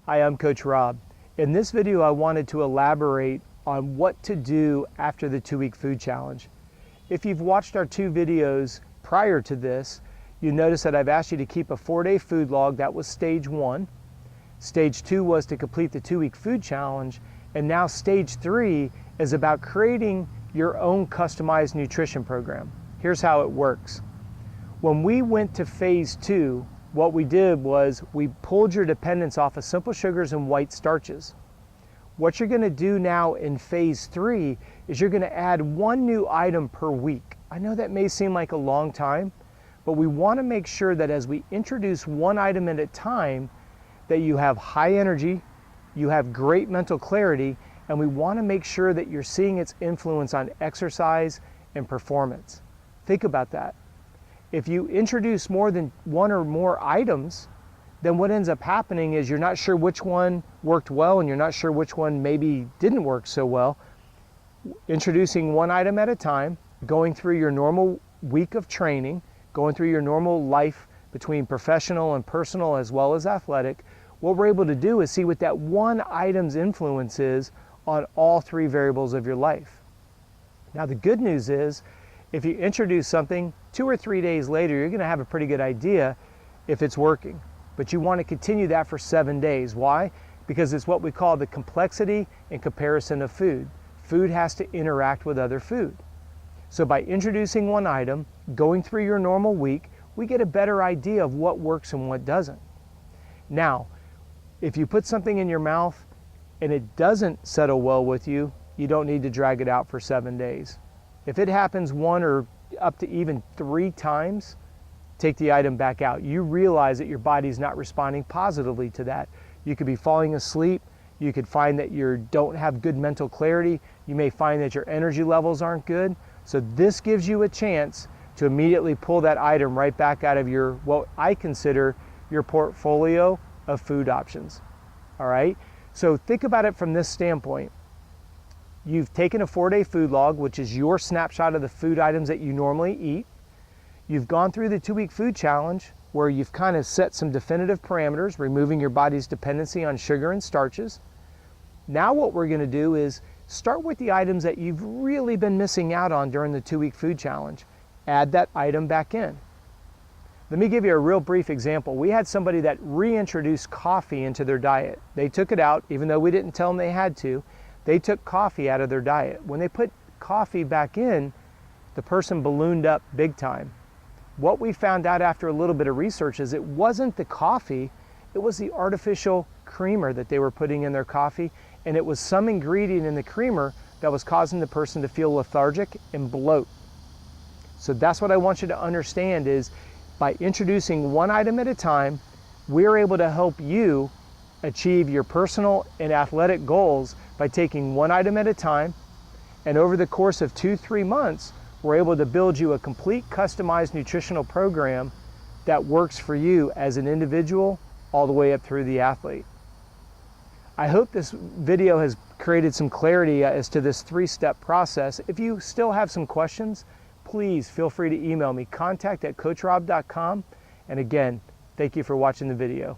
Hi, I'm Coach Rob. In this video, I wanted to elaborate on what to do after the 2-week food challenge. If you've watched our 2 videos prior to this, you notice that I've asked you to keep a 4-day food log. That was stage 1. Stage 2 was to complete the 2-week food challenge. And now stage 3 is about creating your own customized nutrition program. Here's how it works. When we went to phase 2, what we did was we pulled your dependence off of simple sugars and white starches. What you're going to do now in phase 3 is you're going to add 1 new item per week. I know that may seem like a long time, but we want to make sure that as we introduce 1 item at a time, that you have high energy, you have great mental clarity, and we want to make sure that you're seeing its influence on exercise and performance. Think about that. If you introduce more than 1 or more items, then what ends up happening is you're not sure which one worked well and you're not sure which one maybe didn't work so well. Introducing 1 item at a time, going through your normal week of training, going through your normal life between professional and personal as well as athletic, what we're able to do is see what that 1 item's influence is on all 3 variables of your life. Now the good news is, if you introduce something 2 or 3 days later, you're going to have a pretty good idea if it's working. But you want to continue that for 7 days. Why? Because it's what we call the complexity and comparison of food. Food has to interact with other food. So by introducing 1 item, going through your normal week, we get a better idea of what works and what doesn't. Now, if you put something in your mouth and it doesn't settle well with you, you don't need to drag it out for 7 days. If it happens 1 or up to even 3 times, take the item back out. You realize that your body's not responding positively to that. You could be falling asleep. You could find that you don't have good mental clarity. You may find that your energy levels aren't good. So this gives you a chance to immediately pull that item right back out of your, what I consider your portfolio of food options. All right? So think about it from this standpoint. You've taken a 4-day food log, which is your snapshot of the food items that you normally eat. You've gone through the 2-week food challenge where you've kind of set some definitive parameters, removing your body's dependency on sugar and starches. Now what we're going to do is start with the items that you've really been missing out on during the 2-week food challenge. Add that item back in. Let me give you a real brief example. We had somebody that reintroduced coffee into their diet. They took it out, even though we didn't tell them they had to. They took coffee out of their diet. When they put coffee back in, the person ballooned up big time. What we found out after a little bit of research is it wasn't the coffee, it was the artificial creamer that they were putting in their coffee, and it was some ingredient in the creamer that was causing the person to feel lethargic and bloat. So that's what I want you to understand is by introducing 1 item at a time, we're able to help you achieve your personal and athletic goals by taking 1 item at a time, and over the course of 2-3 months, we're able to build you a complete customized nutritional program that works for you as an individual all the way up through the athlete. I hope this video has created some clarity as to this 3-step process. If you still have some questions, please feel free to email me, contact@coachrob.com. And again, thank you for watching the video.